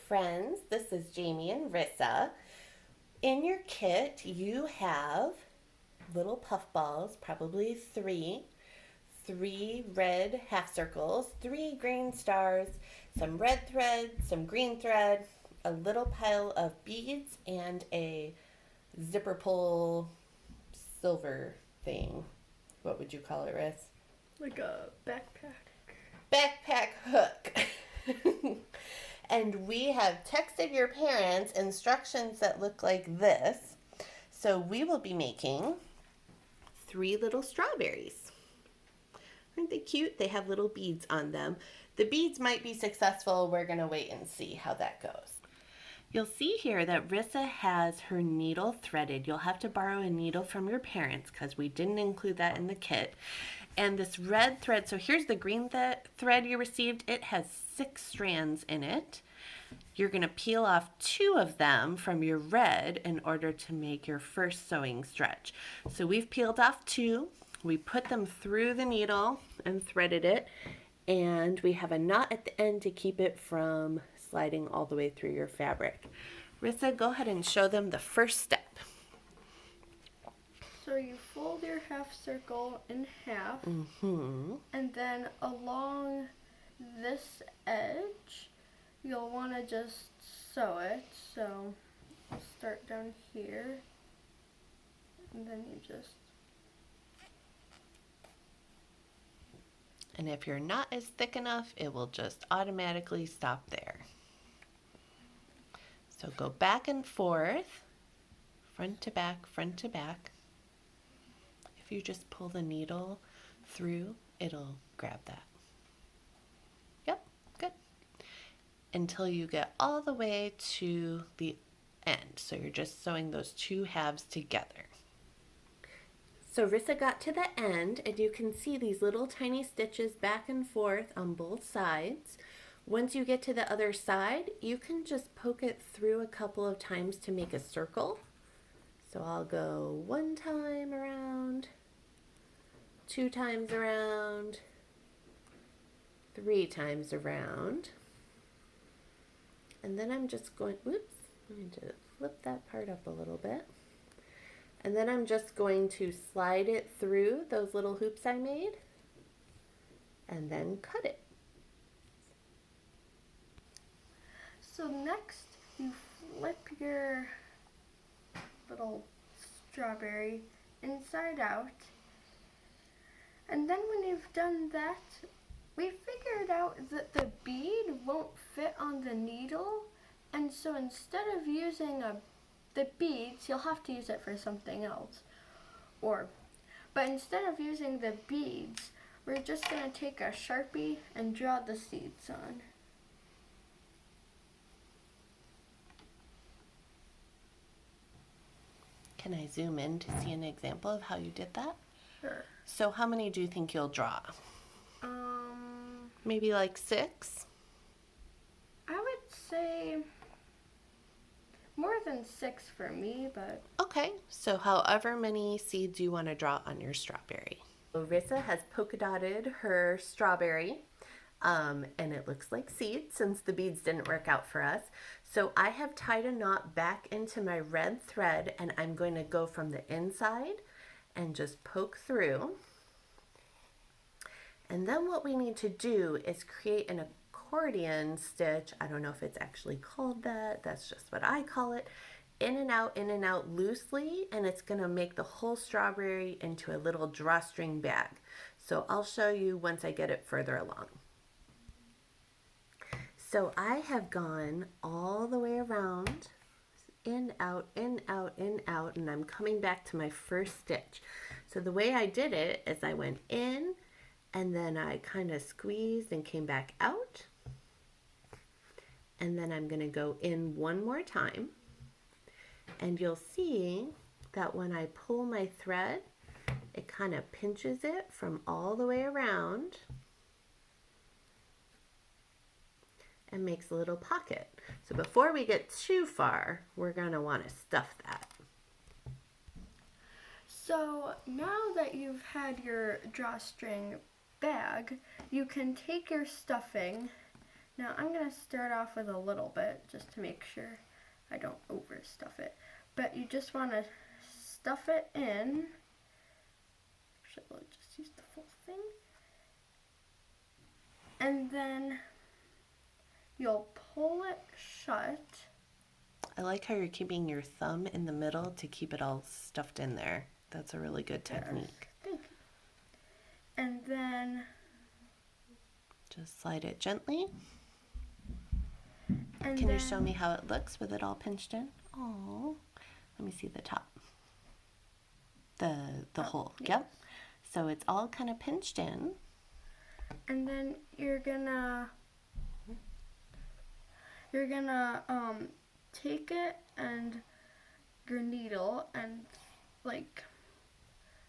friends. This is Jamie and Rissa. In your kit, you have little puff balls, probably three red half circles, three green stars, some red thread, some green thread, a little pile of beads, and a zipper pull silver thing. What would you call it, Riss? Like a backpack. Backpack hook. And we have texted your parents instructions that look like this. So we will be making 3 little strawberries. Aren't they cute? They have little beads on them. The beads might be successful. We're going to wait and see how that goes. You'll see here that Rissa has her needle threaded. You'll have to borrow a needle from your parents because we didn't include that in the kit. And this red thread, so here's the green thread you received. It has 6 strands in it. You're going to peel off 2 of them from your red in order to make your first sewing stretch. So we've peeled off 2. We put them through the needle and threaded it. And we have a knot at the end to keep it from sliding all the way through your fabric. Rissa, go ahead and show them the first step. So you fold your half circle in half, and then along this edge, you'll want to just sew it. So I'll start down here, and then you just... And if your knot is thick enough, it will just automatically stop there. So go back and forth, front to back, front to back. If you just pull the needle through, it'll grab that. Yep, good. Until you get all the way to the end. So you're just sewing those 2 halves together. So Rissa got to the end, and you can see these little tiny stitches back and forth on both sides. Once you get to the other side, you can just poke it through a couple of times to make a circle. So I'll go 1 time around, 2 times around, 3 times around. And then I'm just going, whoops, let me just flip that part up a little bit. And then I'm just going to slide it through those little hoops I made and then cut it. So next, you flip your little strawberry inside out. And then when you've done that, we figured out that the bead won't fit on the needle. And so instead of using the beads, you'll have to use it for something else. But instead of using the beads, we're just going to take a Sharpie and draw the seeds on. Can I zoom in to see an example of how you did that? Sure. So how many do you think you'll draw? Maybe like 6? I would say more than 6 for me, but... Okay, so however many seeds you want to draw on your strawberry. So Rissa has polka dotted her strawberry, and it looks like seeds since the beads didn't work out for us. So I have tied a knot back into my red thread, and I'm going to go from the inside and just poke through. And then what we need to do is create an accordion stitch. I don't know if it's actually called that. That's just what I call it. In and out loosely, and it's going to make the whole strawberry into a little drawstring bag. So I'll show you once I get it further along. So I have gone all the way around, in, out, in, out, in, out, and I'm coming back to my first stitch. So the way I did it is I went in, and then I kind of squeezed and came back out. And then I'm going to go in one more time. And you'll see that when I pull my thread, it kind of pinches it from all the way around and makes a little pocket. So before we get too far, we're going to want to stuff that. So now that you've had your drawstring bag, you can take your stuffing Now I'm going to start off with a little bit just to make sure I don't overstuff it. But you just want to stuff it in. Actually, we'll just use the full thing. And then you'll pull it shut. I like how you're keeping your thumb in the middle to keep it all stuffed in there. That's a really good technique. Thank you. And then just slide it gently. And Can you show me how it looks with it all pinched in? Oh, let me see the top. The hole. Yes. Yep. So it's all kind of pinched in. And then you're gonna take it and your needle and like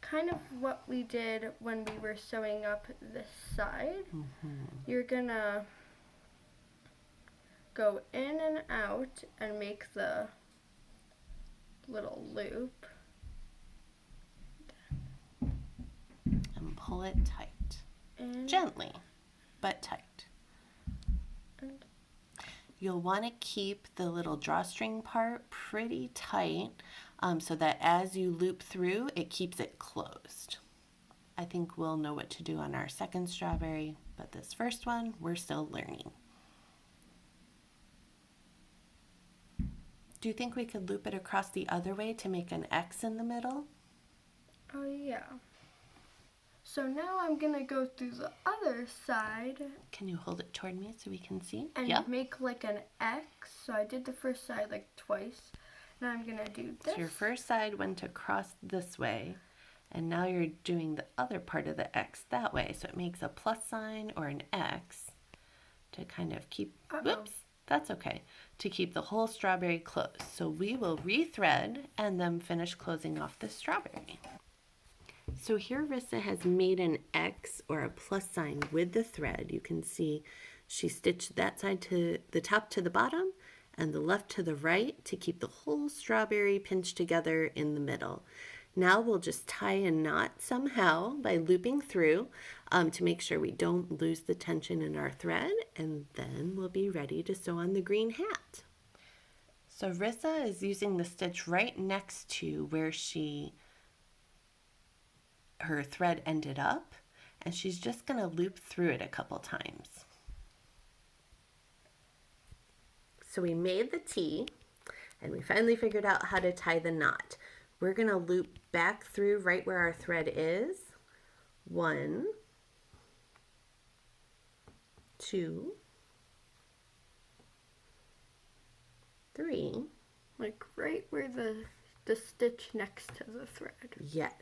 kind of what we did when we were sewing up this side. You're gonna go in and out and make the little loop. And pull it tight. Gently, but tight. And you'll want to keep the little drawstring part pretty tight so that as you loop through, it keeps it closed. I think we'll know what to do on our second strawberry, but this first one, we're still learning. Do you think we could loop it across the other way to make an X in the middle? Oh yeah. So now I'm gonna go through the other side. Can you hold it toward me so we can see? And Yep. make like an X. So I did the first side like twice. Now I'm gonna do this. So your first side went across this way, and now you're doing the other part of the X that way. So it makes a plus sign or an X to kind of keep, whoops, that's okay, to keep the whole strawberry closed. So we will rethread and then finish closing off the strawberry. So here Rissa has made an X or a plus sign with the thread. You can see she stitched that side to the top to the bottom and the left to the right to keep the whole strawberry pinched together in the middle. Now we'll just tie a knot somehow by looping through to make sure we don't lose the tension in our thread, and then we'll be ready to sew on the green hat. So Rissa is using the stitch right next to where her thread ended up, and she's just going to loop through it a couple times. So we made the T, and we finally figured out how to tie the knot. We're going to loop back through right where our thread is. 1, 2, 3. Like right where the stitch next to the thread. Yes.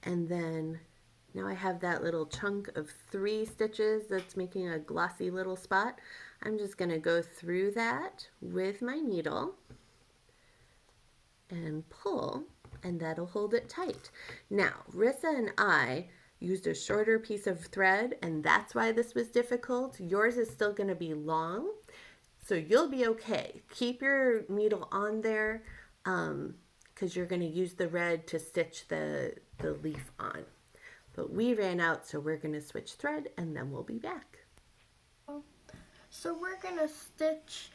And then now I have that little chunk of 3 stitches that's making a glossy little spot. I'm just going to go through that with my needle and pull, and that'll hold it tight. Now, Rissa and I used a shorter piece of thread, and that's why this was difficult. Yours is still going to be long, so you'll be okay. Keep your needle on there because you're going to use the red to stitch the leaf on. But we ran out, so we're going to switch thread, and then we'll be back. So we're gonna stitch,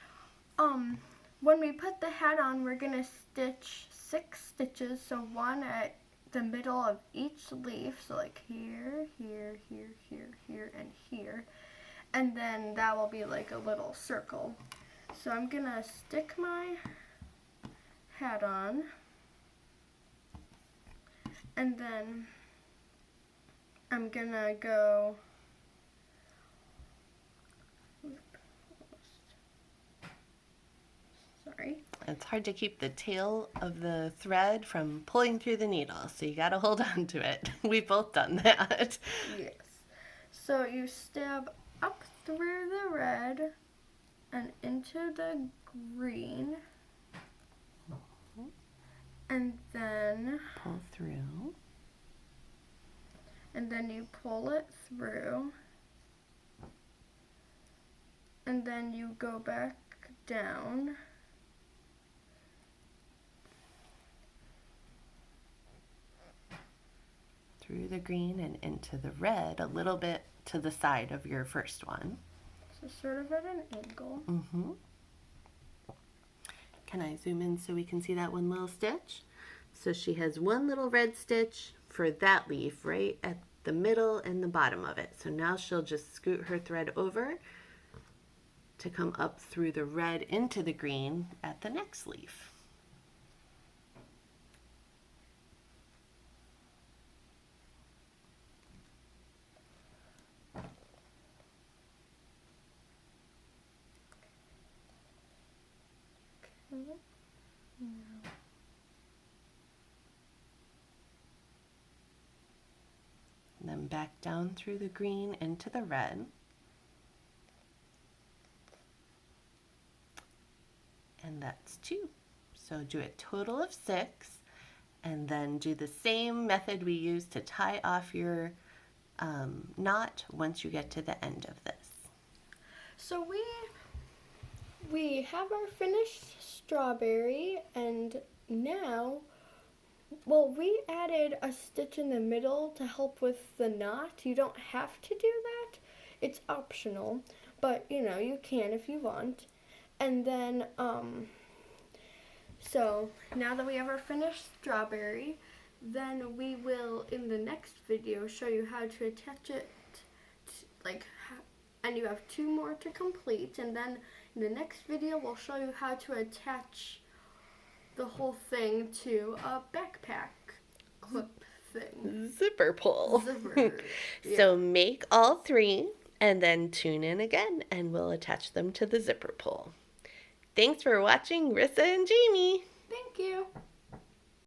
when we put the hat on, we're gonna stitch 6 stitches, so 1 at the middle of each leaf, so like here, here, here, here, here, and here, and then that will be like a little circle. So I'm gonna stick my hat on, and then I'm gonna go It's hard to keep the tail of the thread from pulling through the needle, so you got to hold on to it. We've both done that. Yes. So you stab up through the red and into the green, and then pull through, and then you pull it through, and then you go back down. Through the green and into the red, a little bit to the side of your first one. So sort of at an angle. Mm-hmm. Can I zoom in so we can see that one little stitch? So she has one little red stitch for that leaf right at the middle and the bottom of it. So now she'll just scoot her thread over to come up through the red into the green at the next leaf. And then back down through the green into the red. And that's 2. So do a total of 6, and then do the same method we used to tie off your knot once you get to the end of this. So we have our finished strawberry, and now, well, we added a stitch in the middle to help with the knot. You don't have to do that. It's optional, but you can if you want. And then, so now that we have our finished strawberry, then we will, in the next video, show you how to attach it, and you have 2 more to complete. And then in the next video, we'll show you how to attach the whole thing to a backpack clip thing. Zipper pull. Zipper. Yeah. So make all 3 and then tune in again and we'll attach them to the zipper pull. Thanks for watching Rissa and Jaime. Thank you.